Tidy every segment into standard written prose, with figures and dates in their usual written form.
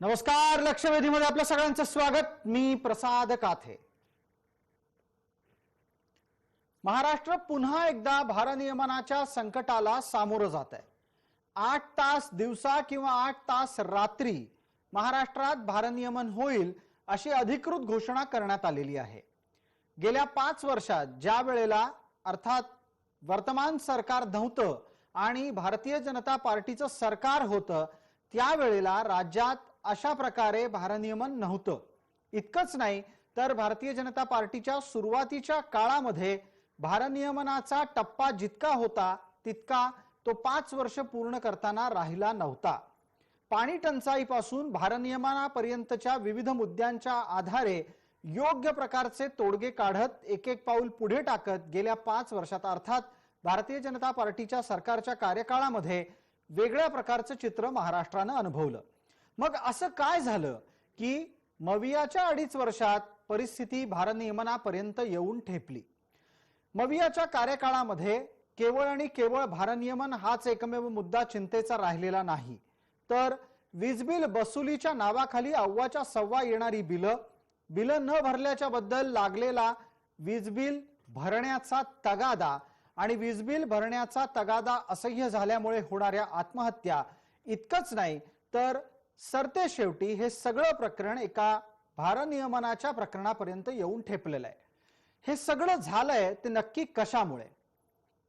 नमस्कार, लक्षवेधीमध्ये आपल्या सगळ्यांचं स्वागत। मी प्रसाद काथे। महाराष्ट्र पुन्हा एकदा भारनियमनाच्या संकटाला सामोरं जात आहे। 8 तास दिवसा किंवा 8 तास रात्री महाराष्ट्रात भारनियमन होईल अशी अधिकृत घोषणा करण्यात आलेली आहे। गेल्या 5 वर्षात ज्या वेळेला अर्थात वर्तमान सरकार नव्हतं आणि भारतीय जनता पार्टीचं सरकार होतं त्यावेळेला राज्यात अशा प्रकारे भारनियमन नव्हतं। इतकंच नाही तर भारतीय जनता पार्टीच्या सुरुवातीच्या काळामध्ये भारनियमनाचा टप्पा जितका होता तितका तो 5 वर्ष पूर्ण करताना राहिला नव्हता। पाणी टंचाईपासून भारनियमनापर्यंतच्या विविध मुद्द्यांच्या आधारे योग्य प्रकारचे तोडगे काढत एक एक पाऊल पुढे टाकत गेल्या 5 वर्षात अर्थात भारतीय जनता पार्टीच्या सरकारच्या कार्यकाळामध्ये वेगळ्या प्रकारचं चित्र महाराष्ट्रानं अनुभवलं। मग असं काय झालं की मवियाच्या 2.5 वर्षात परिस्थिती भारनियमनापर्यंत येऊन ठेपली। मवियाच्या कार्यकाळामध्ये केवळ आणि केवळ भारनियमन हाच एकमेव मुद्दा चिंतेचा राहिलेला नाही, तर वीज बिल बसुलीच्या नावाखाली अव्वाच्या सव्वा येणारी बिल न भरल्याच्या बद्दल लागलेला वीज बिल भरण्याचा तगादा आणि वीज बिल भरण्याचा तगादा असह्य झाल्यामुळे होणाऱ्या आत्महत्या इतकंच नाही तर सरते शेवटी हे सगळं प्रकरण एका भारनियमनाच्या प्रकरणापर्यंत येऊन ठेपलेलं आहे। हे सगळं झालंय ते नक्की कशामुळे?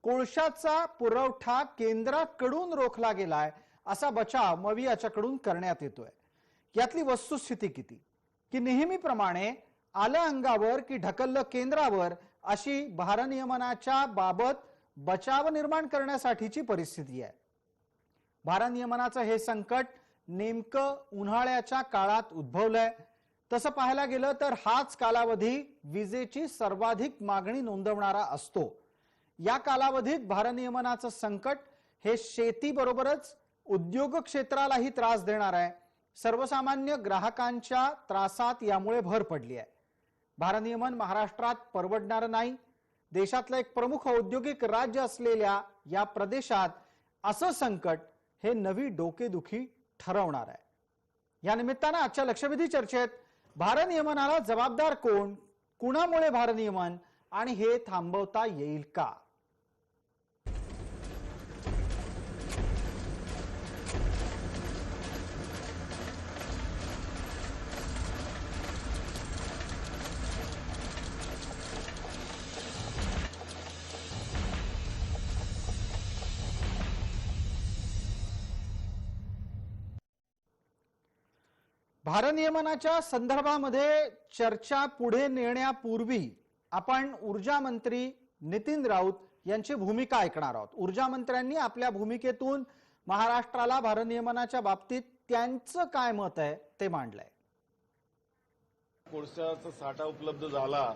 कोळशाचा पुरवठा केंद्राकडून रोखला गेलाय असा बचाव मवियाच्याकडून करण्यात येतोय। यातली वस्तुस्थिती किती की नेहमीप्रमाणे आलं अंगावर की ढकललं केंद्रावर अशी भारनियमनाच्या बाबत बचाव निर्माण करण्यासाठीची परिस्थिती आहे। भारनियमनाचं हे संकट नेमकं उन्हाळ्याच्या काळात उद्भवलंय। तसं पाहायला गेलं तर हाच कालावधी विजेची सर्वाधिक मागणी नोंदवणारा असतो। या कालावधीत भारनियमनाचं संकट हे शेतीबरोबरच उद्योग क्षेत्रालाही त्रास देणार आहे। सर्वसामान्य ग्राहकांच्या त्रासात यामुळे भर पडली आहे। भारनियमन महाराष्ट्रात परवडणार नाही। देशातलं एक प्रमुख औद्योगिक राज्य असलेल्या या प्रदेशात असं संकट हे नवी डोकेदुखी ठरवणार आहे। या निमित्तानं आजच्या लक्षवेधी चर्चेत भारनियमनाला जबाबदार कोण, कुणामुळे भारनियमन आणि हे थांबवता येईल का? भारनियमनाच्या संदर्भामध्ये चर्चा पुढे नेण्यापूर्वी आपण ऊर्जा मंत्री नितीन राऊत यांची भूमिका ऐकणार आहोत। ऊर्जा मंत्र्यांनी आपल्या भूमिकेतून महाराष्ट्राला भारनियमनाच्या बाबतीत त्यांचं काय मत आहे ते मांडलंय। कोळशाचा साठा उपलब्ध झाला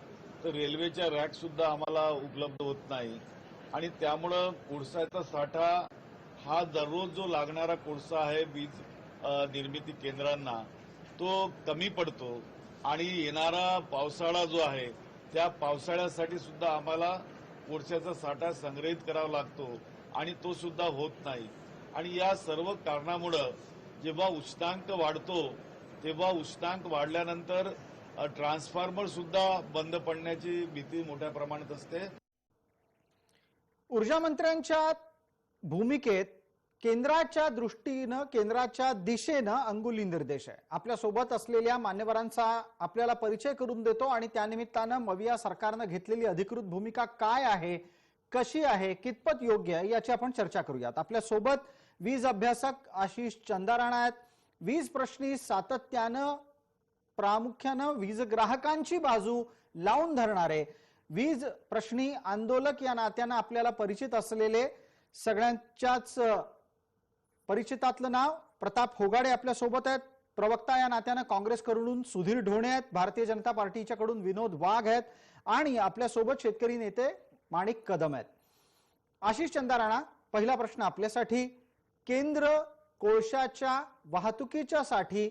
तर रेल्वेच्या रॅक सुद्धा आम्हाला उपलब्ध होत नाही आणि त्यामुळे कोळशाचा साठा हा दररोज जो लागणारा कोळसा आहे वीज निर्मिती केंद्रांना तो कमी पडतो आणि येणारा पावसाळा जो आहे त्या पावसाळ्यासाठी सुद्धा आम्हाला कोळशाचा साठा संग्रहित करावा लागतो आणि तो सुद्धा होत नाही। आणि या सर्व कारणामुळे जेव्हा उष्णांक वाढतो तेव्हा उष्णांक वाढल्यानंतर ट्रान्सफॉर्मर सुद्धा बंद पडण्याची भीती मोठ्या प्रमाणात असते। ऊर्जा मंत्र्यांच्या भूमिकेत केंद्राच्या दृष्टीनं केंद्राच्या दिशेनं अंगुली निर्देश आहे। आपल्या सोबत असलेल्या मान्यवरांचा आपल्याला परिचय करून देतो आणि त्यानिमित्तानं मविया सरकारनं घेतलेली अधिकृत भूमिका काय आहे, कशी आहे, कितपत योग्य आहे याची आपण चर्चा करूयात। आपल्या सोबत वीज अभ्यासक आशिष चंदाराणा आहेत। वीज प्रश्नी सातत्यानं प्रामुख्यानं वीज ग्राहकांची बाजू लावून धरणारे वीज प्रश्नी आंदोलक या नात्यानं आपल्याला परिचित असलेले सगळ्यांच्याच परिचितातलं नाव प्रताप होगाडे आपल्या सोबत आहेत। प्रवक्ता या नात्यानं काँग्रेसकडून सुधीर ढोणे आहेत, भारतीय जनता पार्टीच्याकडून विनोद वाघ आहेत आणि आपल्या सोबत शेतकरी नेते माणिक कदम आहेत। आशिष चंदाराणा, पहिला प्रश्न आपल्यासाठी। केंद्र कोळशाच्या वाहतुकीच्या साठी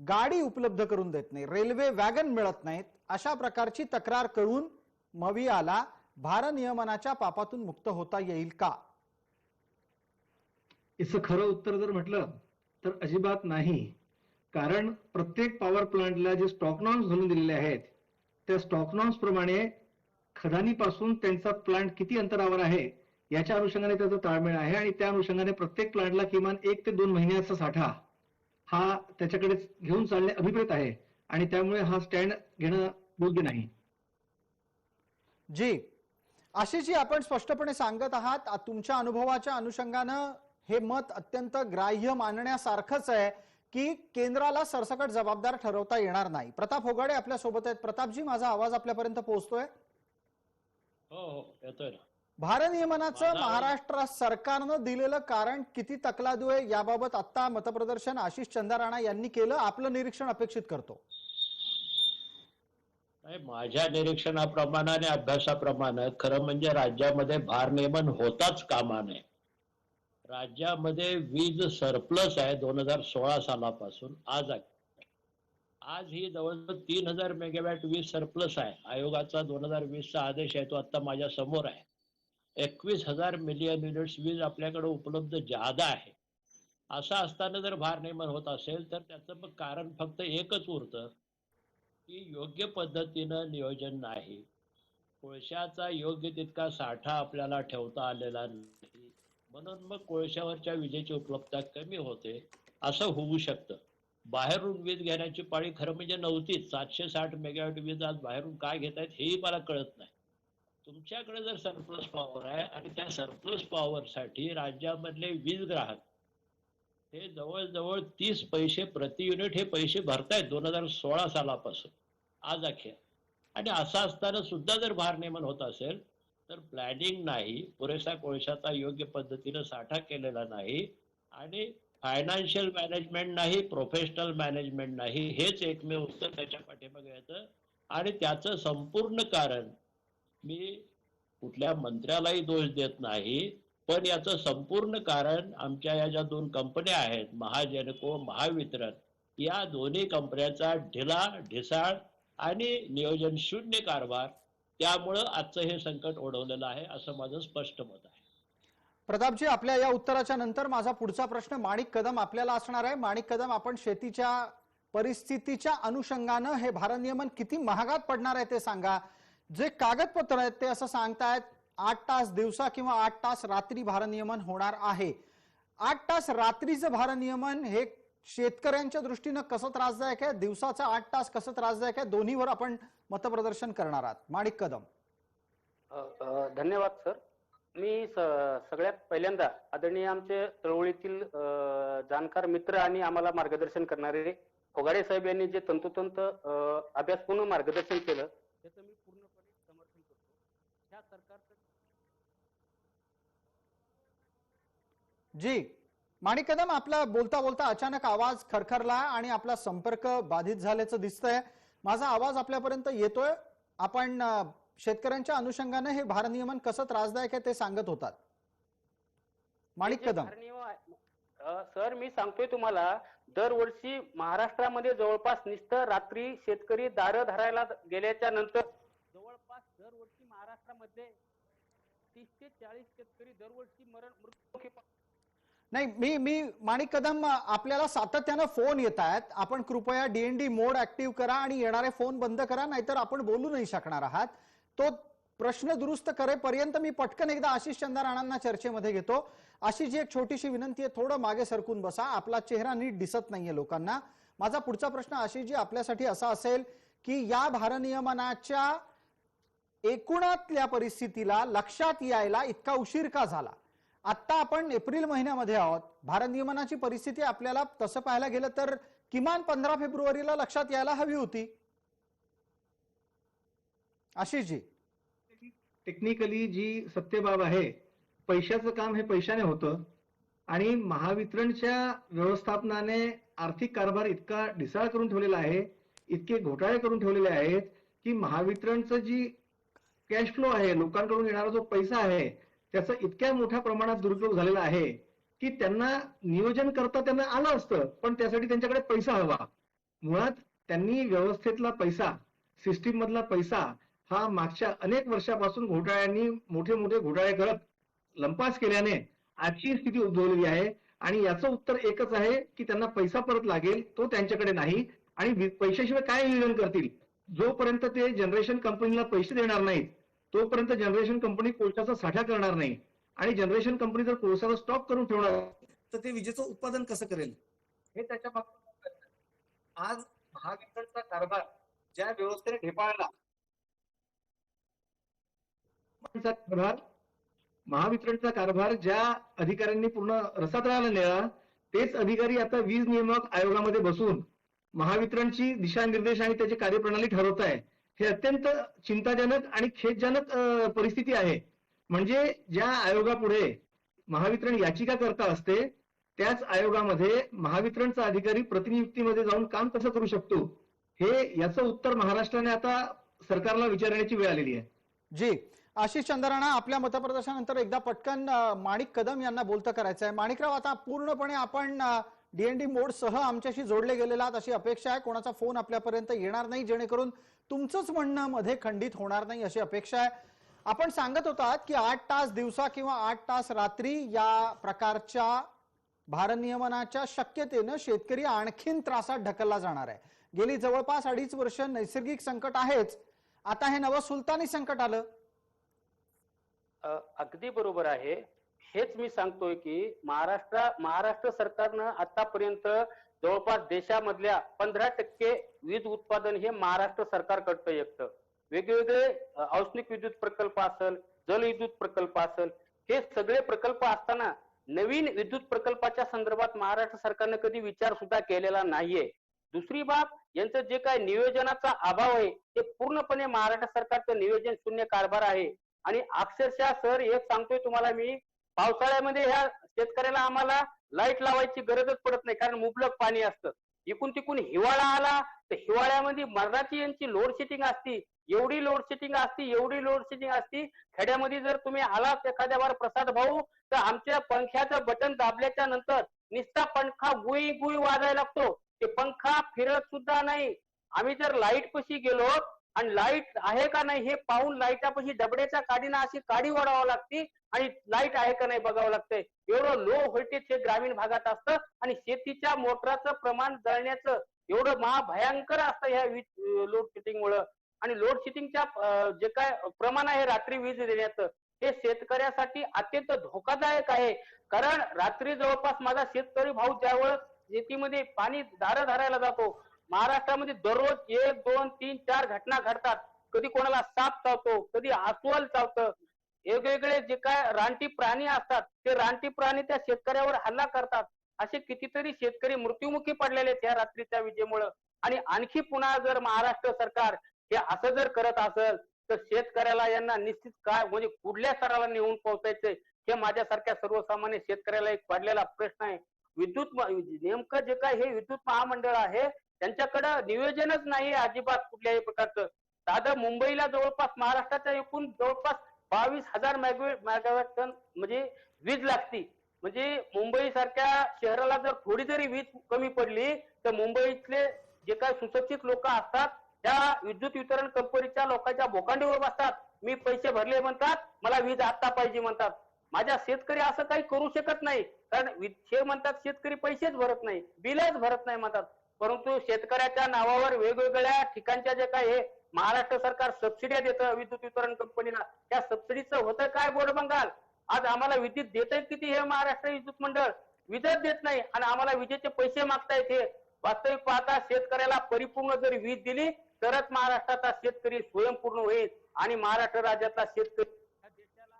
गाडी उपलब्ध करून देत नाही, रेल्वे वॅगन मिळत नाहीत, अशा प्रकारची तक्रार करून मवियाला भारनियमनाच्या पापातून मुक्त होता येईल का? इसं खरं उत्तर जर म्हटलं तर अजिबात नाही। कारण प्रत्येक पॉवर प्लांटला जे स्टॉक नॉर्म्स घालून दिलेले आहेत त्या स्टॉक नॉर्म्स प्रमाणे खदानीपासून त्यांचा प्लांट किती अंतरावर आहे याच्या अनुषंगाने त्याचा ताळमेळ आहे आणि त्या अनुषंगाने प्रत्येक प्लांटला किमान 1 ते 2 महिन्याचा साठा हा त्याच्याकडे घेऊन चालणे अभिप्रेत आहे आणि त्यामुळे हा स्टँड घेणं योग्य नाही. जी आशिषजी, आपण स्पष्टपणे सांगत आहात, तुमच्या अनुभवाच्या अनुषंगानं हे मत अत्यंत ग्राह्य मानण्यासारखंच आहे की केंद्राला सरसकट जबाबदार ठरवता येणार नाही. प्रताप होगाडे आपल्या सोबत आहेत. प्रतापजी, माझा आवाज आपल्यापर्यंत पोहोचतोय? हो येतोय ना. भारनियमनाचं महाराष्ट्र सरकारनं दिलेलं कारण किती तकलादू आहे याबाबत आता मतप्रदर्शन आशिष चंदा राणा यांनी केलं. आपलं निरीक्षण अपेक्षित करतो. माझ्या निरीक्षणाप्रमाणे आणि अभ्यासाप्रमाणे खरं म्हणजे राज्यामध्ये भारनियमन होताच कामा नये. राज्यामध्ये वीज सरप्लस आहे 2016 सालापासून आज ही जवळजवळ 3000 मेगावॅट वीज सरप्लस आहे. आयोगाचा 2020 चा आदेश आहे, तो आता माझ्या समोर आहे. 21,000 मिलियन युनिट्स वीज आपल्याकडे उपलब्ध ज्यादा आहे. असं असताना जर भारनियमन होत असेल तर त्याचं मग कारण फक्त एकच उरतं की योग्य पद्धतीनं नियोजन नाही, कोळशाचा योग्य तितका साठा आपल्याला ठेवता आलेला नाही, म्हणून मग कोळशावरच्या विजेची उपलब्धता कमी होते. असं होऊ शकतं. बाहेरून वीज घेण्याची पाळी खरं म्हणजे नव्हतीच. 760 मेगावॅट वीज आज बाहेरून काय घेत आहेत हेही मला कळत नाही. तुमच्याकडे जर सरप्लस पॉवर आहे आणि त्या सरप्लस पॉवरसाठी राज्यामधले वीज ग्राहक हे जवळजवळ 30 पैसे प्रति युनिट हे पैसे भरतायत 2016 सालापासून आज अखेर. आणि असं असताना सुद्धा जर भारनियमन होत असेल तर प्लॅनिंग नाही, पुरेसा कोळशाचा योग्य पद्धतीनं साठा केलेला नाही आणि फायनान्शियल मॅनेजमेंट नाही, प्रोफेशनल मॅनेजमेंट नाही, हेच एकमेव उत्तर त्याच्या पाठीमागे येतं. आणि त्याचं संपूर्ण कारण मी कुठल्या मंत्र्यालाही दोष देत नाही, पण याचं संपूर्ण कारण आमच्या या ज्या 2 कंपन्या आहेत, महाजनको, महावितरण, या दोन्ही कंपन्यांचा ढिसाळ आणि नियोजन शून्य कारभार, त्यामुळं आजचं हे संकट ओढवलेलं आहे असं माझं स्पष्ट मत आहे. प्रतापजी, आपल्या या उत्तराच्या नंतर माझा पुढचा प्रश्न माणिक कदम आपल्याला असणार आहे. माणिक कदम, आपण शेतीच्या परिस्थितीच्या अनुषंगानं हे भारनियमन किती महागात पडणार आहे ते सांगा. जे कागदपत्र आहेत ते असं सांगतायत 8 तास दिवसा किंवा 8 तास रात्री भारनियमन होणार आहे. 8 तास रात्रीचं भारनियमन हे शेतकऱ्यांच्या दृष्टीनं कसं त्रासदायक आहे, दिवसाचा 8 तास कसं त्रासदायक आहे, दोन्हीवर आपण मतप्रदर्शन करणार आहात. माणिक कदम. धन्यवाद सर. मी सगळ्यात पहिल्यांदा आदरणीय आमचे चळवळीतील जाणकार मित्र आणि आम्हाला मार्गदर्शन करणारे होगाडे साहेब यांनी जे तंतोतंत अभ्यासपूर्ण मार्गदर्शन केलं त्याचं मी पूर्णपणे समर्थन करतो. ह्या सरकारचं जी माणिक कदम, आपला बोलता बोलता अचानक आवाज खरखरला आणि आपला संपर्क बाधित झाल्याचं दिसतंय. माझा आवाज आपल्यापर्यंत येतोय? आपण शेतकऱ्यांच्या अनुषंगाने हे भारनियमन कसं त्रासदायक आहे ते सांगत होतात. माणिक कदम. सर, मी सांगतोय तुम्हाला, दरवर्षी महाराष्ट्रामध्ये जवळपास नुसतं रात्री शेतकरी दारं धरायला गेल्याच्या नंतर जवळपास दरवर्षी महाराष्ट्रामध्ये 30 ते 40 शेतकरी दरवर्षी मृत्यू. नाही, मी माणिक कदम, आपल्याला सातत्यानं फोन येत आहेत. आपण कृपया DND मोड ऍक्टिव्ह करा आणि येणारे फोन बंद करा, नाहीतर आपण बोलू नाही शकणार आहात. तो प्रश्न दुरुस्त करेपर्यंत मी पटकन एकदा आशिष चंदा राणांना चर्चेमध्ये घेतो. आशिषजी, एक छोटीशी विनंती आहे, थोडं मागे सरकून बसा, आपला चेहरा नीट दिसत नाहीये लोकांना. माझा पुढचा प्रश्न आशिषजी आपल्यासाठी असा असेल की या भारनियमनाच्या एकूणातल्या परिस्थितीला लक्षात यायला इतका उशीर का झाला? आता आपण एप्रिल महिन्यामध्ये आहोत. भारनियमनाची परिस्थिती आपल्याला तसं पाहायला गेलं तर किमान 15 फेब्रुवारीला लक्षात यायला हवी होती. आशिषजी. टेक्निकली जी सत्यबाब आहे, पैशाचं काम हे पैशाने होतं आणि महावितरणच्या व्यवस्थापनाने आर्थिक कारभार इतका ढिसाळ करून ठेवलेला आहे, इतके घोटाळे करून ठेवलेले आहेत की महावितरणचं जी कॅश फ्लो आहे, लोकांकडून येणारा जो पैसा आहे, त्याचा इतक्या मोठ्या प्रमाणात दुरुपयोग झालेला आहे की त्यांना नियोजन करता त्यांना आलं असतं, पण त्यासाठी त्यांच्याकडे पैसा हवा. मुळात त्यांनी व्यवस्थेतला पैसा, सिस्टीम मधला पैसा हा मागच्या अनेक वर्षापासून घोटाळ्यांनी मोठे मोठे घोटाळे करत लंपास केल्याने आजची स्थिती उद्भवलेली आहे. आणि याचं उत्तर एकच आहे की त्यांना पैसा परत लागेल, तो त्यांच्याकडे नाही. आणि पैशाशिवाय काय नियोजन करतील? जोपर्यंत ते जनरेशन कंपनीला पैसे देणार नाहीत, तोपर्यंत जनरेशन कंपनी कोळशाचा साठा करणार नाही. आणि जनरेशन कंपनी जर कोळशाचा स्टॉक करून ठेवणार तर ते विजेचं उत्पादन कसं करेल? हे त्याच्या बाबतीत आज महावितरणचा कारभार ज्या व्यवस्थेने ढेपाळला, महावितरणचा कारभार ज्या अधिकाऱ्यांनी पूर्ण रसातळाला नेला, तेच अधिकारी आता वीज नियामक आयोगामध्ये बसून महावितरणची दिशानिर्देश आणि त्याची कार्यप्रणाली ठरवत आहे. हे अत्यंत चिंताजनक आणि खेदजनक परिस्थिती आहे. म्हणजे ज्या आयोगापुढे महावितरण याचिका करता असते, त्याच आयोगामध्ये महावितरणचा अधिकारी प्रतिनियुक्तीमध्ये जाऊन काम कसं करू शकतो, हे याचं उत्तर महाराष्ट्राने आता सरकारला विचारण्याची वेळ आलेली आहे. जी, आशिष चंद्राणा, आपल्या मतप्रदर्शनानंतर एकदा पटकन माणिक कदम यांना बोलतं करायचं आहे. माणिकराव, आता पूर्णपणे आपण DND मोड सह आमच्याशी जोडले गेलेला आहात अशी अपेक्षा आहे. कोणाचा फोन आपल्यापर्यंत येणार नाही, जेणेकरून तुमचंच म्हणणं मध्ये खंडित होणार नाही अशी अपेक्षा आहे. आपण सांगत होतात की 8 तास दिवसा किंवा 8 तास रात्री या प्रकारच्या भारनियमनाच्या शक्यतेनं शेतकरी आणखीन त्रासात ढकलला जाणार आहे. गेली जवळपास 2.5 वर्ष नैसर्गिक संकट आहेच, आता हे नवं सुलतानी संकट आलं. अगदी बरोबर आहे. हेच मी सांगतोय की महाराष्ट्र सरकारनं आतापर्यंत जवळपास देशामधल्या 15% वीज उत्पादन हे महाराष्ट्र सरकारकडचं येतं. वेगवेगळे औष्णिक विद्युत प्रकल्प असेल, जलविद्युत प्रकल्प असेल, हे सगळे प्रकल्प असताना नवीन विद्युत प्रकल्पाच्या संदर्भात महाराष्ट्र सरकारने कधी विचार सुद्धा केलेला नाहीये. दुसरी बाब, यांचं जे काय नियोजनाचा अभाव आहे ते पूर्णपणे महाराष्ट्र सरकारचं नियोजन शून्य कारभार आहे. आणि अक्षरशः सर एक सांगतोय तुम्हाला मी, पावसाळ्यामध्ये ह्या शेतकऱ्याला आम्हाला लाईट लावायची गरजच पडत नाही, कारण मुबलक पाणी असतं. इकून तिकून हिवाळा आला तर हिवाळ्यामध्ये मरणाची यांची लोड शेडिंग असती, एवढी लोड शेडिंग असती. खेड्यामध्ये जर तुम्ही आलात एखाद्या वार प्रसाद भाऊ, तर आमच्या पंख्याचं बटन दाबल्याच्या नंतर नुसता पंखा गुई गुई वाजायला लागतो. ते पंखा फिरत सुद्धा नाही. आम्ही जर लाईट पशी गेलो आणि लाईट आहे का नाही हे पाहून लाईटापाशी डबड्याच्या काडीनं अशी काडी वाढवावं लागते आणि लाईट आहे का नाही बघावं लागतंय. एवढं लो व्होल्टेज हे ग्रामीण भागात असतं आणि शेतीच्या मोटराचं प्रमाण जळण्याचं एवढं महाभयंकर असतं ह्या लोड शेडिंगमुळं. आणि लोड शेडिंगच्या जे काय प्रमाण आहे रात्री वीज देण्याचं, हे शेतकऱ्यासाठी अत्यंत धोकादायक आहे. कारण रात्री जवळपास माझा शेतकरी भाऊ ज्यावेळेस शेतीमध्ये पाणी दारं धरायला जातो, महाराष्ट्रामध्ये दररोज 1, 2, 3, 4 घटना घडतात. कधी कोणाला साप चावतो, कधी अस्वल चावतं. वेगवेगळे जे काय रानटी प्राणी असतात ते रानटी प्राणी त्या शेतकऱ्यावर हल्ला करतात. असे कितीतरी शेतकरी मृत्युमुखी पडलेले त्या रात्रीच्या विजेमुळे. आणि आणखी पुन्हा जर महाराष्ट्र सरकार हे असं जर करत असेल तर शेतकऱ्याला यांना निश्चित काय म्हणजे कुठल्या स्तराला नेऊन पोहोचायचंय हे माझ्यासारख्या सर्वसामान्य शेतकऱ्याला एक पडलेला प्रश्न आहे. विद्युत नेमकं जे काय हे विद्युत महामंडळ आहे त्यांच्याकडे नियोजनच नाही अजिबात कुठल्याही प्रकारचं. साधं मुंबईला जवळपास महाराष्ट्राच्या एकूण जवळपास 22,000 मेगावॅट टन म्हणजे वीज लागती. म्हणजे मुंबई सारख्या शहराला जर थोडी जरी वीज कमी पडली तर मुंबईतले जे काही सुशिक्षित लोक असतात त्या विद्युत वितरण कंपनीच्या लोकांच्या बोकांडीवर बसतात. मी पैसे भरले म्हणतात, मला वीज आता पाहिजे म्हणतात. माझ्या शेतकरी असं काही करू शकत नाही, कारण हे म्हणतात शेतकरी पैसेच भरत नाही, बिलच भरत नाही म्हणतात. परंतु शेतकऱ्याच्या नावावर वेगवेगळ्या ठिकाणच्या जे काय हे महाराष्ट्र सरकार सबसिड्या देतं विद्युत वितरण कंपनीला, त्या सबसिडीचं होतं काय बोर्ड बंगाल. आज आम्हाला विद्युत देत किती हे महाराष्ट्र विद्युत मंडळ, विजच देत नाही आणि आम्हाला विजेचे पैसे मागतायत. हे वास्तविक पाहता शेतकऱ्याला परिपूर्ण जर वीज दिली तरच महाराष्ट्राचा शेतकरी स्वयंपूर्ण होईल आणि महाराष्ट्र राज्यातला शेतकरी देशाला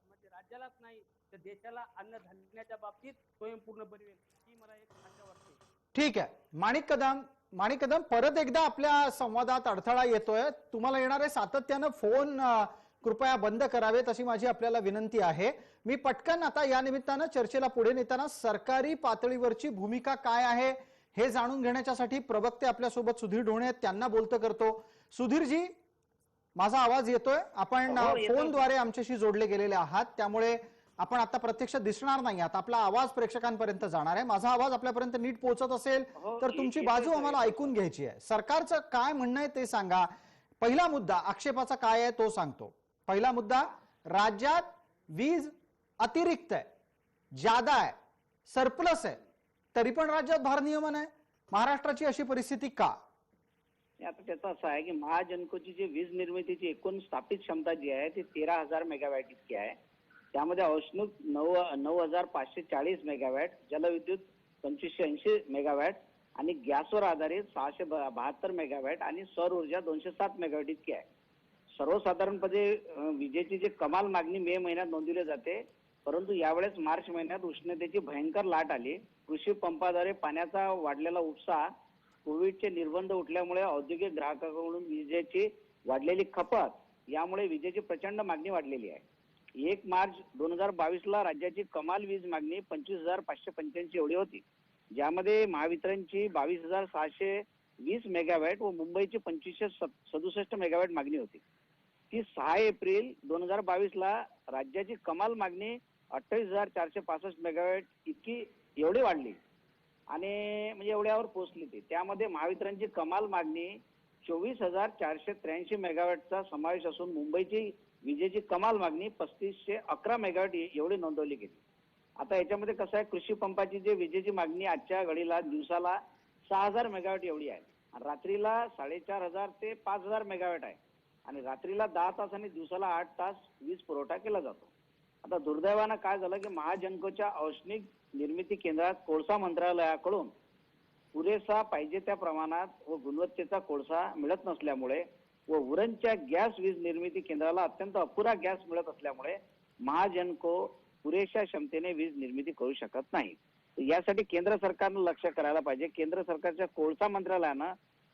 म्हणजे राज्यालाच नाही तर देशाला अन्नधान्याच्या बाबतीत स्वयंपूर्ण बनवेल ही मला एक आशा वाटते. ठीक आहे, माणिक कदम परत एकदा आपल्या संवादात अडथळा येतोय. तुम्हाला येणारे सातत्यानं फोन कृपया बंद करावेत अशी माझी आपल्याला विनंती आहे. मी पटकन आता या निमित्तानं चर्चेला पुढे नेताना सरकारी पातळीवरची भूमिका काय आहे हे जाणून घेण्यासाठी प्रवक्ते आपल्यासोबत सुधीर ढोणे आहेत, त्यांना बोलतं करतो. सुधीरजी, माझा आवाज येतोय? आपण फोनद्वारे आमच्याशी जोडले गेलेले आहात, त्यामुळे आपण आता प्रत्यक्ष दिसणार नाही आहात. आपला आवाज प्रेक्षकांपर्यंत जाणार आहे. माझा आवाज आपल्यापर्यंत नीट पोहोचत असेल तर तुमची बाजू आम्हाला ऐकून घ्यायची आहे. सरकारचं काय म्हणणं आहे ते सांगा. पहिला मुद्दा आक्षेपाचा काय आहे तो सांगतो. पहिला मुद्दा, राज्यात वीज अतिरिक्त आहे, ज्यादा आहे, सरप्लस आहे, तरी पण राज्यात भारनियमन आहे. महाराष्ट्राची अशी परिस्थिती का? आता त्याचं असं आहे की महाजनकोची जी वीज निर्मितीची एकूण स्थापित क्षमता जी आहे ती 13,000 मेगावॅट इतकी आहे. त्यामध्ये औष्णिक 9,540 मेगावॅट, जलविद्युत 2,580 मेगावॅट आणि गॅसवर आधारित 672 मेगावॅट आणि सौर ऊर्जा 207 मेगावॅट इतकी आहे. सर्वसाधारणपणे विजेची जी कमाल मागणी मे महिन्यात नोंदवली जाते, परंतु यावेळेस मार्च महिन्यात उष्णतेची भयंकर लाट आली. कृषी पंपाद्वारे पाण्याचा वाढलेला उपसा, कोविडचे निर्बंध उठल्यामुळे औद्योगिक ग्राहकांकडून विजेची वाढलेली खपत, यामुळे विजेची प्रचंड मागणी वाढलेली आहे. 1 मार्च 2022 ला राज्याची कमाल वीज मागणी 25,585 एवढी होती, ज्यामध्ये महावितरणची 22,620 मेगावॅट व मुंबईची 2,567 मेगावॅट मागणी होती. ती 6 एप्रिल 2022 ला राज्याची कमाल मागणी 28,465 मेगावॅट इतकी एवढी वाढली आणि म्हणजे एवढ्यावर पोहोचली ती. त्यामध्ये महावितरणची कमाल मागणी 24,483 मेगावॅटचा समावेश असून मुंबईची विजेची कमाल मागणी 3,511 मेगावॅट एवढी नोंदवली गेली. आता याच्यामध्ये कसं आहे, कृषी पंपाची जी विजेची मागणी आजच्या घडीला दिवसाला 6,000 मेगावॅट एवढी आहे आणि रात्रीला 4,500 ते 5,000 मेगावॅट आहे आणि रात्रीला 10 तास आणि दिवसाला 8 तास वीज पुरवठा केला जातो. आता दुर्दैवानं काय झालं की महाजनकोच्या औष्णिक निर्मिती केंद्रात कोळसा मंत्रालयाकडून पुरेसा पाहिजे त्या प्रमाणात व गुणवत्तेचा कोळसा मिळत नसल्यामुळे व उरणच्या गॅस वीज निर्मिती केंद्राला अत्यंत अपुरा गॅस मिळत असल्यामुळे महाजनको पुरेशा क्षमतेने वीज निर्मिती करू शकत नाही. यासाठी केंद्र सरकारनं लक्ष करायला पाहिजे. केंद्र सरकारच्या कोळसा मंत्रालयानं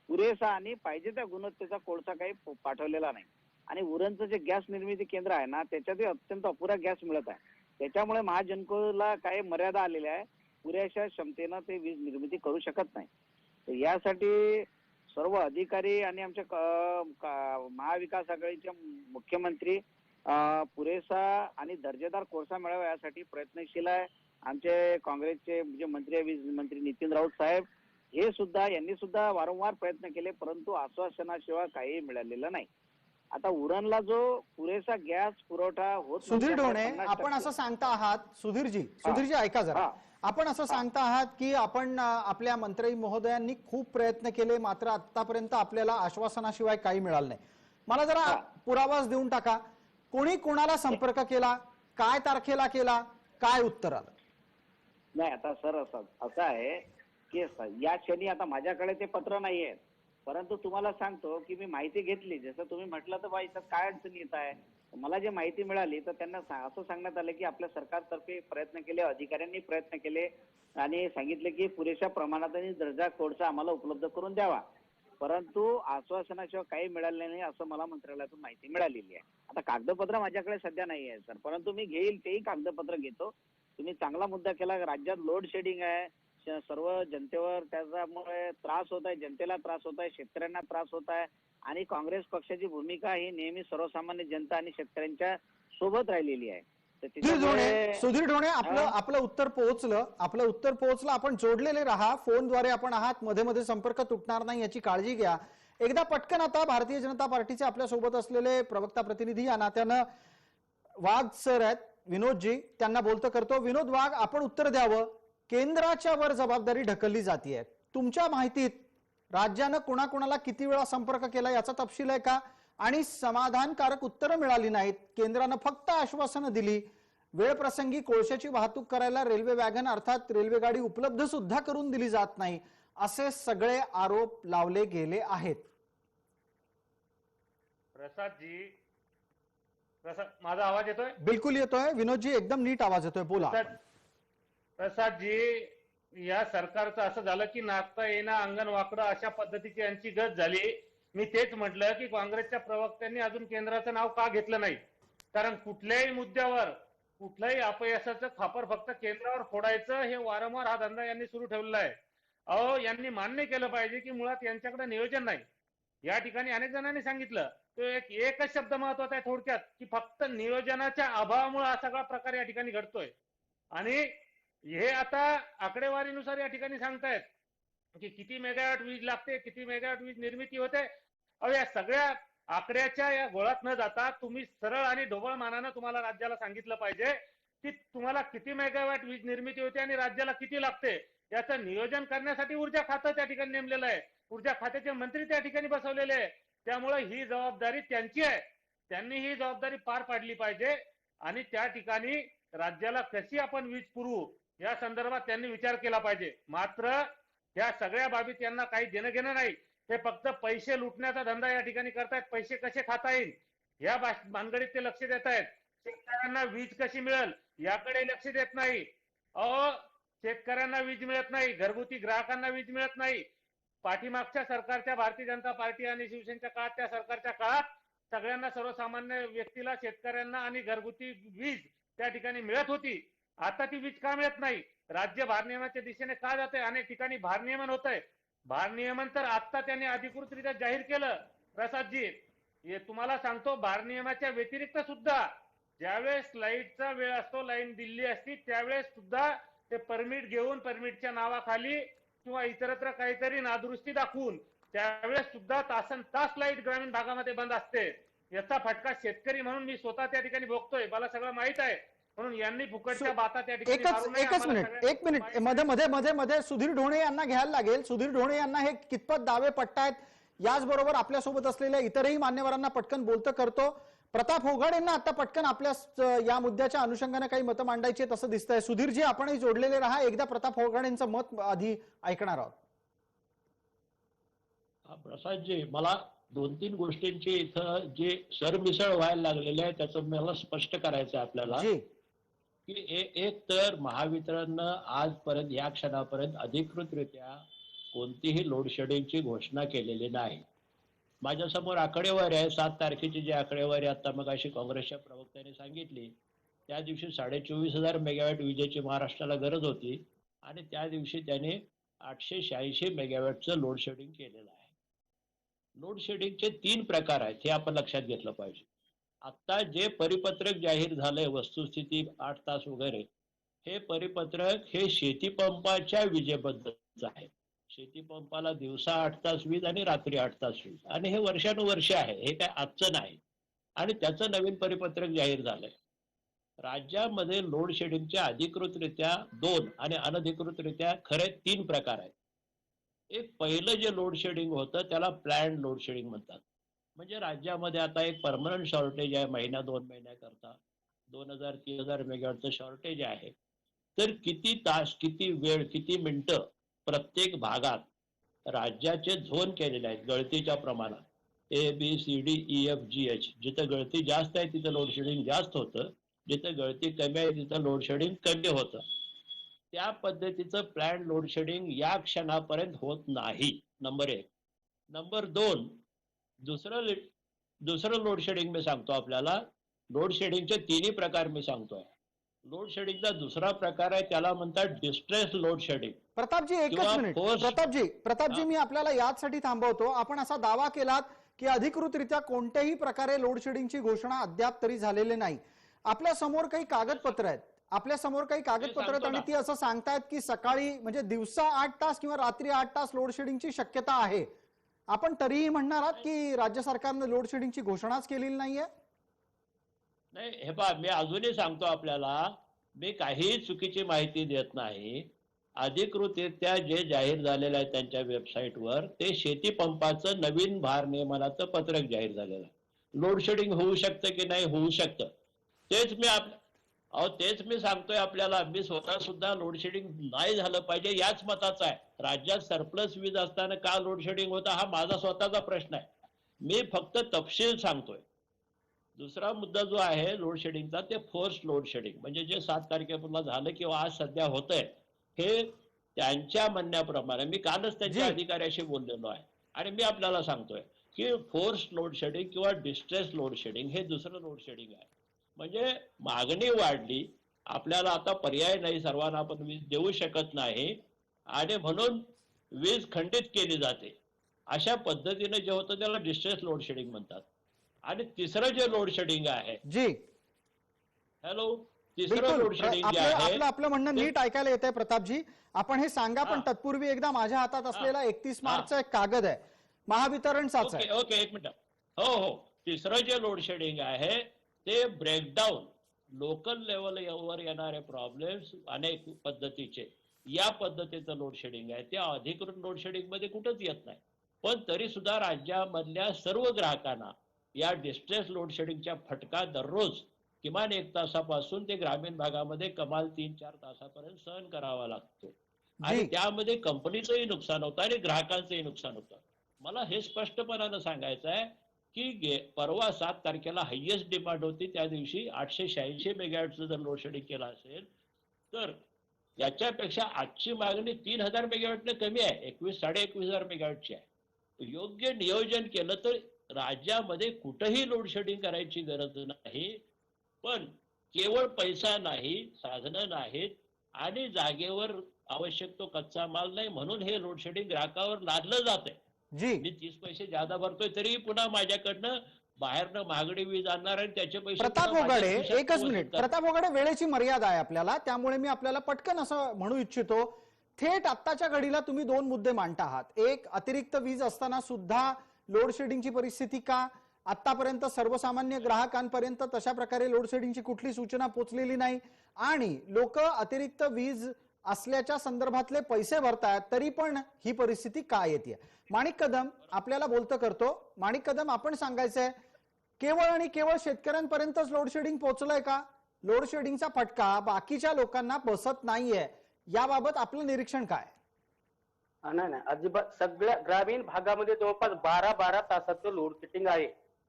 पुरेसा आणि पाहिजे त्या गुणवत्तेचा कोळसा काही पाठवलेला नाही आणि उरणचं जे गॅस निर्मिती केंद्र आहे ना, त्याच्यातही अत्यंत अपुरा गॅस मिळत आहे. त्याच्यामुळे महाजनकोला काही मर्यादा आलेल्या आहे, पुरेशा क्षमतेनं ते वीज निर्मिती करू शकत नाही. तर यासाठी सर्व अधिकारी आणि आमच्या महाविकास आघाडीचे मुख्यमंत्री पुरेसा आणि दर्जेदार कोळसा मिळावा यासाठी प्रयत्नशील आहे. आमचे काँग्रेसचे जे मंत्री आहे, वीज मंत्री नितीन राऊत साहेब, यांनी सुद्धा वारंवार प्रयत्न केले, परंतु आश्वासनाशिवाय काही मिळालेलं नाही. आता उरणला जो पुरेसा गॅस पुरवठा होत सुधीर नसल्यामुळे ढोणे, 50% आपण असं सांगता आहात, सुधीरजी ऐका जरा, हा. आपण असं सांगता आहात की आपण आपल्या मंत्री महोदयांनी खूप प्रयत्न केले, मात्र आतापर्यंत आपल्याला आश्वासनाशिवाय काही मिळालं नाही. मला जरा पुरावाच देऊन टाका, कोणी कोणाला संपर्क केला, काय तारखेला केला, काय उत्तर आलं? नाही, आता सर असं आहे की या क्षणी आता माझ्याकडे ते पत्र नाही आहे, परंतु तुम्हाला सांगतो की मी माहिती घेतली. जसं तुम्ही म्हटलं तर बा इथं काय अडचणी येत आहे, मला जे माहिती मिळाली तर त्यांना असं सांगण्यात आलं की आपल्या सरकारतर्फे प्रयत्न केले, अधिकाऱ्यांनी प्रयत्न केले आणि सांगितले की पुरेशा प्रमाणात आणि दर्जा कोळसा आम्हाला उपलब्ध करून द्यावा, परंतु आश्वासनाशिवाय काही मिळाले नाही असं मला मंत्रालयातून माहिती मिळालेली आहे. आता कागदपत्र माझ्याकडे सध्या नाही आहे सर, परंतु मी घेईल, तेही कागदपत्र घेतो. तुम्ही चांगला मुद्दा केला. राज्यात लोड शेडिंग आहे, सर्व जनतेवर त्याच्यामुळे त्रास होत आहे, जनतेला त्रास होत आहे, शेतकऱ्यांना त्रास होत आहे आणि काँग्रेस पक्षाची भूमिका ही नेहमी सर्वसामान्य जनता आणि शेतकऱ्यांच्या सोबत राहिलेली आहे. सुधीर ढोणे, आपलं उत्तर पोहोचलं. आपण जोडलेले राहा, फोनद्वारे आपण आहात, मध्ये मध्ये संपर्क तुटणार नाही याची काळजी घ्या. एकदा पटकन आता भारतीय जनता पार्टीचे आपल्या सोबत असलेले प्रवक्ता प्रतिनिधी या नात्यानं वाघ सर आहेत, विनोदजी, त्यांना बोलतो करतो. विनोद वाघ, आपण उत्तर द्यावं. केंद्राच्या वर जबाबदारी ढकलली जाते, तुमच्या माहितीत राज्यानं कोणाकोणाला किती वेळा संपर्क केला याचा तपशील आहे का? आणि समाधानकारक उत्तरं मिळाली नाहीत, केंद्रानं फक्त आश्वासनं दिली, वेळ प्रसंगी कोळशाची वाहतूक करायला रेल्वे वॅगन अर्थात रेल्वे गाडी उपलब्ध सुद्धा करून दिली जात नाही, असे सगळे आरोप लावले गेले आहेत. माझा आवाज येतोय? बिलकुल येतोय विनोदजी, एकदम नीट आवाज येतोय, बोला. प्रसादजी, या सरकारचं असं झालं की नाचता येणं अंगण वाकडं अशा पद्धतीची यांची गत झाली. मी तेच म्हटलं की काँग्रेसच्या प्रवक्त्यांनी अजून केंद्राचं नाव का घेतलं नाही, कारण कुठल्याही मुद्द्यावर कुठल्याही अपयशाचं खापर फक्त केंद्रावर फोडायचं हे वारंवार हा धंदा यांनी सुरू ठेवलेला आहे. अहो, यांनी मान्य केलं पाहिजे की मुळात यांच्याकडे नियोजन नाही. या ठिकाणी अनेक जणांनी सांगितलं, तो एकच शब्द महत्वाचा आहे थोडक्यात, की फक्त नियोजनाच्या अभावामुळे हा सगळा प्रकार या ठिकाणी घडतोय. आणि हे आता आकडेवारीनुसार या ठिकाणी सांगतायत की किती मेगावॅट वीज लागते, किती मेगावॅट वीज निर्मिती होते. अहो, या सगळ्या आकड्याच्या या गोळात न जाता तुम्ही सरळ आणि ढोबळ मानानं तुम्हाला राज्याला सांगितलं पाहिजे की तुम्हाला किती मेगावॅट वीज निर्मिती होते आणि राज्याला किती लागते याचं नियोजन करण्यासाठी ऊर्जा खातं त्या ठिकाणी नेमलेलं आहे. ऊर्जा खात्याचे मंत्री त्या ठिकाणी बसवलेले आहे. त्यामुळे ही जबाबदारी त्यांची आहे. त्यांनी ही जबाबदारी पार पाडली पाहिजे आणि त्या ठिकाणी राज्याला कशी आपण वीज पुरवू या संदर्भात त्यांनी विचार केला पाहिजे. मात्र या सगळ्या बाबीत त्यांना काही देणं घेणं नाही. ते फक्त पैसे लुटण्याचा धंदा या ठिकाणी करतायत. पैसे कसे खाता येईल या भानगडीत ते लक्ष देत आहेत. शेतकऱ्यांना वीज कशी मिळेल याकडे लक्ष देत नाही. अहो, शेतकऱ्यांना वीज मिळत नाही, घरगुती ग्राहकांना वीज मिळत नाही. पाठीमागच्या सरकारच्या भारतीय जनता पार्टी आणि शिवसेनेच्या काळात, त्या सरकारच्या काळात सगळ्यांना, सर्वसामान्य व्यक्तीला, शेतकऱ्यांना आणि घरगुती वीज त्या ठिकाणी मिळत होती. आता ती वीज का मिळत नाही? राज्य भारनियमनाच्या दिशेने का जाते? अनेक ठिकाणी भारनियमन होत आहे. भारनियमन तर आता त्यांनी अधिकृतरित्या जाहीर केलं. प्रसादजी, हे तुम्हाला सांगतो, भारनियमाच्या व्यतिरिक्त सुद्धा ज्यावेळेस लाईटचा वेळ असतो, लाईन दिल्ली असती, त्यावेळेस सुद्धा ते परमिट घेऊन, परमिटच्या नावाखाली किंवा इतरत्र काहीतरी नादुरुस्ती दाखवून त्यावेळेस सुद्धा तासन तास लाईट ग्रामीण भागामध्ये बंद असते. याचा फटका शेतकरी म्हणून मी स्वतः त्या ठिकाणी भोगतोय. मला सगळं माहित आहे. म्हणून यांनी फुकटच्या बाता त्या ठिकाणी मारू नये. एकच मिनिट मध्ये सुधीर ढोणे यांना घ्यायला लागेल. सुधीर ढोणे यांना हे कितपत दावे पटतायत याचबरोबर आपल्यासोबत असलेल्या इतरही मान्यवरांना पटकन बोलतं करतो. प्रताप होगाडेंना आता पटकन आपल्या या मुद्द्याच्या अनुषंगाने काही मतं मांडायची आहेत असं दिसतंय. सुधीरजी, आपणही जोडलेले राहा. एकदा प्रताप होगाडेंचं मत आधी ऐकणार आहोत. प्रसादजी, मला 2-3 गोष्टींची इथं जे सरमिसळ व्हायला लागलेले आहे त्याचं मला स्पष्ट करायचं आहे आपल्याला. की एक तर महावितरणनं आजपर्यंत, या क्षणापर्यंत अधिकृतरित्या कोणतीही लोडशेडिंगची घोषणा केलेली नाही. माझ्यासमोर आकडेवारी आहे. 7 तारखेची जी आकडेवारी आता मग अशी काँग्रेसच्या प्रवक्त्याने सांगितली, त्या दिवशी 24,500 मेगावॅट विजेची महाराष्ट्राला गरज होती आणि त्या दिवशी त्याने 886 मेगावॅटचं लोडशेडिंग केलेलं आहे. लोडशेडिंगचे 3 प्रकार आहेत, हे आपण लक्षात घेतलं पाहिजे. आता जे परिपत्रक जाहीर झालंय, वस्तुस्थिती 8 तास वगैरे, हे परिपत्रक हे शेतीपंपाच्या विजेबद्दलच आहे. शेतीपंपाला दिवसा 8 तास वीज आणि रात्री 8 तास वीज, आणि हे वर्षानुवर्ष आहे, हे काय आजचं नाही. आणि त्याचं नवीन परिपत्रक जाहीर झालंय. राज्यामध्ये लोडशेडिंगचे अधिकृतरित्या 2 आणि अनधिकृतरित्या खरे 3 प्रकार आहेत. एक पहिलं जे लोडशेडिंग होतं त्याला प्लॅन्ड लोडशेडिंग म्हणतात. म्हणजे राज्यामध्ये आता एक परमनंट शॉर्टेज आहे, महिना 2 महिन्याकरता 2000-3000 मेगावॅटचं शॉर्टेज आहे. तर किती तास, किती वेळ, किती मिनिटं प्रत्येक भागात राज्याचे झोन केलेले आहेत गळतीच्या प्रमाणात. ABCDEFGH. जिथं गळती जास्त आहे तिथं लोडशेडिंग जास्त होतं, जिथं गळती कमी आहे तिथं लोडशेडिंग कमी होतं. त्या पद्धतीचं प्लॅन लोडशेडिंग या क्षणापर्यंत होत नाही. नंबर 1. नंबर 2, दुसरं लोडशेडिंग मी सांगतो आपल्याला. लोडशेडिंगचे 3 प्रकार मी सांगतोय. लोडशेडिंगचा दुसरा प्रकार आहे, त्याला म्हणतात डिस्ट्रेस लोडशेडिंग. प्रतापजी, एकच मिनिट. प्रतापजी, मी आपल्याला याचसाठी थांबवतो. आपण असा दावा केलात की अधिकृतरित्या कोणत्याही प्रकारे लोडशेडिंगची घोषणा अद्याप तरी झालेली नाही. आपल्या समोर काही कागदपत्र आहेत, आणि ती असं सांगतायत की सकाळी म्हणजे दिवसा 8 तास किंवा रात्री 8 तास लोडशेडिंगची शक्यता आहे. आपण तरीही म्हणणार आहात की राज्य सरकारनं लोडशेडिंगची घोषणाच केलेली नाहीये? नाही, हे पहा, मी अजूनही सांगतो आपल्याला, मी काही चुकीची माहिती देत नाही. अधिकृतरित्या जे जाहीर झालेलं आहे त्यांच्या वेबसाईटवर, ते शेतीपंपाचं नवीन भारनियमनाचं पत्रक जाहीर झालेलं आहे. लोडशेडिंग होऊ शकतं की नाही, होऊ शकतं. तेच मी सांगतोय आपल्याला. मी स्वतः सुद्धा लोडशेडिंग नाही झालं पाहिजे याच मताचा आहे. राज्यात सरप्लस वीज असताना का लोडशेडिंग होता हा माझा स्वतःचा प्रश्न आहे. मी फक्त तपशील सांगतोय. दुसरा मुद्दा जो आहे लोडशेडिंगचा, ते फोर्स लोडशेडिंग, म्हणजे जे 7 तारखेला झालं किंवा आज सध्या होतंय, हे त्यांच्या म्हणण्याप्रमाणे, मी कालच त्यांच्या अधिकाऱ्याशी बोललेलो आहे आणि मी आपल्याला सांगतोय की फोर्स लोडशेडिंग किंवा डिस्ट्रेस लोडशेडिंग हे दुसरं लोडशेडिंग आहे. म्हणजे मागणी वाढली, आपल्याला आता पर्याय नाही, सर्वांना आपण वीज देऊ शकत नाही आणि म्हणून वीज खंडित केली जाते. अशा पद्धतीने जे होतं त्याला डिस्ट्रेस लोडशेडिंग म्हणतात. आणि तिसरं जे लोडशेडिंग आहे, तिसरं लोडशेडिंग जे आहे, आपलं म्हणणं नीट ऐकायला येत आहे. प्रतापजी, आपण हे सांगा, पण तत्पूर्वी एकदा माझ्या हातात असलेला 31 मार्चचा एक कागद आहे, महावितरणचाच आहे. ओके, एक मिनिट. हो, तिसरं जे लोडशेडिंग आहे ते ब्रेकडाऊन लोकल लेवलवर येणारे प्रॉब्लेम्स अनेक पद्धतीचे, या पद्धतीचं लोड शेडिंग आहे, त्या अधिकृत लोड शेडिंग मध्ये कुठंच येत नाही. पण तरी सुद्धा राज्यामधल्या सर्व ग्राहकांना या डिस्ट्रेस लोड शेडिंगच्या फटका दररोज किमान 1 तासापासून ते ग्रामीण भागामध्ये कमाल 3-4 तासापर्यंत सहन करावा लागतो. आणि जी. त्यामध्ये कंपनीचंही नुकसान होतं आणि ग्राहकांचंही नुकसान होतं. मला हे स्पष्टपणानं सांगायचं आहे की परवा 7 तारखेला हायेस्ट डिमांड होती, त्या दिवशी 886 मेगावॅटचं जर लोड शेडिंग केलं असेल तर याच्यापेक्षा आजची मागणी 3000 मेगावॅटने कमी आहे, 21,500 मेगावॅटची आहे. योग्य नियोजन केलं तर राज्यामध्ये कुठेही लोड शेडिंग करायची गरज नाही. पण केवळ पैसा नाही, साधनं नाहीत आणि जागेवर आवश्यक तो कच्चा माल नाही, म्हणून हे लोड शेडिंग ग्राहकावर लादलं जात आहे. जी. मी 30 पैसे जादा भरतोय तरी पुन्हा माझ्याकडनं बाहेरनं महागडी वीज आणणार आणि त्याचे पैसे प्रताप पुन्हा माझ्या ओगाडे, खिशात एकच वसूल मिनिट. करणार. प्रताप ओगाडे, वेळेची मर्यादा आहे आपल्याला, त्यामुळे मी आपल्याला पटकन असं म्हणू इच्छितो, थेट आत्ताच्या घडीला तुम्ही 2 मुद्दे मांडता आहात. एक, अतिरिक्त वीज असताना सुद्धा लोड शेडिंगची परिस्थिती का? आतापर्यंत सर्वसामान्य ग्राहकांपर्यंत तशा प्रकारे लोड शेडिंगची कुठली सूचना पोहोचलेली नाही आणि लोक अतिरिक्त वीज असल्याच्या संदर्भातले पैसे भरतायत, तरी पण ही परिस्थिती का येते? माणिक कदम आपल्याला बोलतं करतो. माणिक कदम, आपण सांगायचंय केवळ आणि केवळ शेतकऱ्यांपर्यंतच लोड शेडिंग पोहोचलंय का? लोड शेडिंगचा फटका बाकीच्या लोकांना बसत नाहीये, याबाबत आपलं निरीक्षण काय? नाही नाही, अजिबात सगळ्या ग्रामीण भागामध्ये जवळपास 12-12 तासाचं लोड शेडिंग आहे.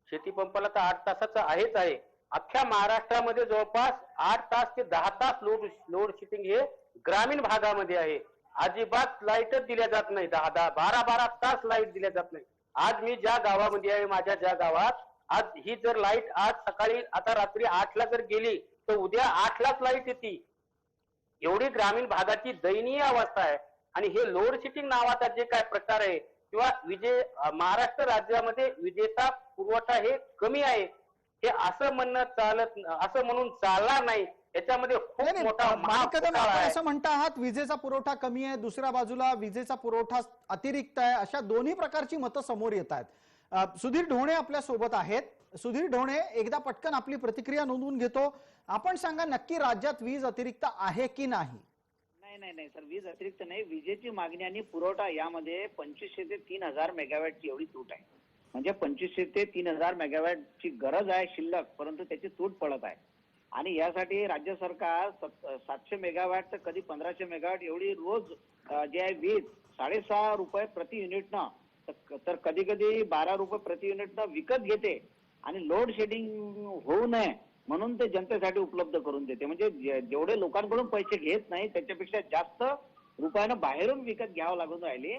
शेती पंपाला तर 8 तासाचं आहेच आहे. अख्ख्या महाराष्ट्रामध्ये जवळपास 8 तास ते 10 तास लोड शेडिंग हे ग्रामीण भागामध्ये आहे. अजिबात लाईटच दिल्या जात नाही, 10-10, 12-12 तास लाईट दिल्या जात नाही. आज मी ज्या गावामध्ये आहे, माझ्या ज्या गावात, आज ही जर लाईट आज सकाळी आता रात्री 8ला जर गेली तर उद्या 8लाच लाईट येते. एवढी ग्रामीण भागाची दयनीय अवस्था आहे. आणि हे लोड शेडिंग नावाचा जे काय प्रकार आहे किंवा महाराष्ट्र राज्यामध्ये विजेचा पुरवठा हे कमी आहे, हे असं म्हणून चालणार नाही. याच्यामध्ये खूप मोठा माणिक कदम, महाघोटाळा आपण आहे. असं म्हणता आहात विजेचा पुरवठा कमी आहे, दुसऱ्या बाजूला विजेचा पुरवठा अतिरिक्त आहे, अशा दोन्ही प्रकारची मतं समोर येत आहेत. सुधीर ढोणे आपल्या सोबत आहेत. सुधीर ढोणे, एकदा पटकन आपली प्रतिक्रिया नोंदवून घेतो. आपण सांगा, नक्की राज्यात वीज अतिरिक्त आहे की नाही? नाही सर, वीज अतिरिक्त नाही. विजेची मागणी आणि पुरवठा यामध्ये 2500 ते 3000 मेगावॅटची एवढी तूट आहे. म्हणजे 2500 ते 3000 मेगावॅटची गरज आहे शिल्लक, परंतु त्याची तूट पडत आहे. आणि यासाठी राज्य सरकार 700 मेगावॅट तर कधी 1500 मेगावॅट एवढी रोज जे आहे वीज 6.5 रुपये प्रति युनिटनं तर कधी कधी 12 रुपये प्रति युनिटनं विकत घेते आणि लोड शेडिंग होऊ नये म्हणून ते जनतेसाठी उपलब्ध करून देते. म्हणजे जेवढे लोकांकडून पैसे घेत नाही त्याच्यापेक्षा जास्त रुपयानं बाहेरून विकत घ्यावं लागून राहिले.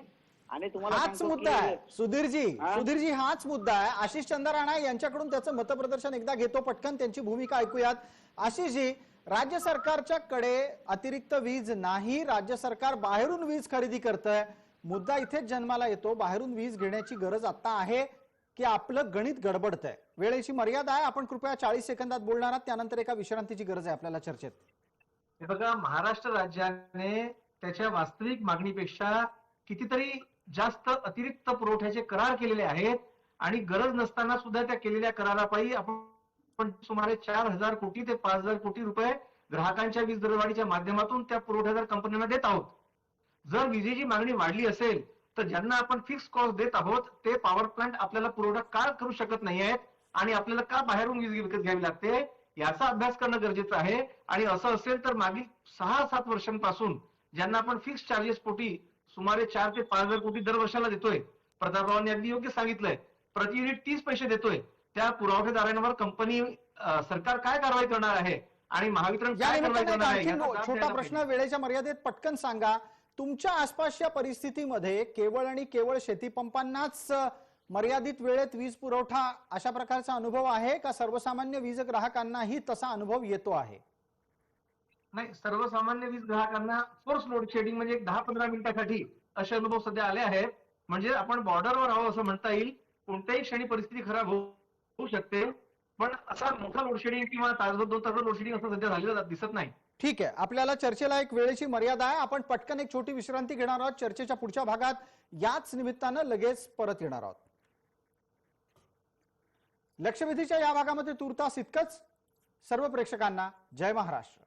आणि तुम्हाला हाच मुद्दा आहे सुधीरजी, हाच मुद्दा आहे. आशिष चंद्र राणा यांच्याकडून त्याचं मतप्रदर्शन एकदा घेतो, पटकन त्यांची भूमिका ऐकूयात. आशिषजी, राज्य सरकारच्या कडे अतिरिक्त वीज नाही, राज्य सरकार बाहेरून वीज खरेदी करतंय. मुद्दा इथेच जन्माला येतो, बाहेरून वीज घेण्याची गरज आता आहे की आपलं गणित गडबडतंय? वेळेची मर्यादा आहे, आपण कृपया 40 सेकंदात बोलणार आहात, त्यानंतर एका विश्रांतीची गरज आहे आपल्याला चर्चेत. हे बघा, महाराष्ट्र राज्याने त्याच्या वास्तविक मागणीपेक्षा कितीतरी जास्त अतिरिक्त पुरवठ्याचे करार केलेले आहेत आणि गरज नसताना सुद्धा त्या केलेल्या करारापायी आपण सुमारे 4000 कोटी ते 5000 कोटी रुपये ग्राहकांच्या वीज दरवाढीच्या माध्यमातून त्या पुरवठादार कंपन्यांना देत आहोत. जर विजेची मागणी वाढली असेल तर ज्यांना आपण फिक्स कॉस्ट देत आहोत ते पॉवर प्लांट आपल्याला पुरवठा का करू शकत नाही आहेत आणि आपल्याला का बाहेरून वीज विकत घ्यावी लागते, याचा अभ्यास करणं गरजेचं आहे. आणि असं असेल तर मागील 6-7 वर्षांपासून ज्यांना आपण फिक्स चार्जेस पोटी सुमारे 4 ते 5000 कोटी दरवर्षाला देतोय, प्रतापरावांनी अगदी योग्य सांगितलंय, प्रति युनिट 30 पैसे देतोय, त्या पुरवठेदारांवर कंपनी सरकार काय कारवाई करणार आहे आणि महावितरण काय कारवाई करणार आहे? छोटा प्रश्न, वेळेच्या मर्यादेत पटकन सांगा. तुमच्या आसपासच्या परिस्थितीमध्ये केवळ आणि केवळ शेतीपंपांनाच मर्यादित वेळेत वीज पुरवठा अशा प्रकारचा अनुभव आहे का सर्वसामान्य वीज ग्राहकांनाही तसा अनुभव येतो आहे? नाही, सर्वसामान्य वीज ग्राहकांना फोर्स लोड शेडिंग म्हणजे 10-15 मिनिटांसाठी असे अनुभव सध्या आले आहेत. म्हणजे आपण बॉर्डरवर आहोत असं म्हणता येईल. कोणत्याही क्षणी परिस्थिती खराब होऊ शकते, पण असा मोठा लोड शेडिंग किंवा तासभर 2 तास लोड शेडिंग असं सध्या झालेलं दिसत नाही. ठीक आहे, आपल्याला चर्चेला एक वेळेची मर्यादा आहे. आपण पटकन एक छोटी विश्रांती घेणार आहोत. चर्चेच्या पुढच्या भागात याच निमित्तानं लगेच परत येणार आहोत. लक्षवेधीच्या या भागामध्ये तुर्तास इतकंच. सर्व प्रेक्षकांना जय महाराष्ट्र.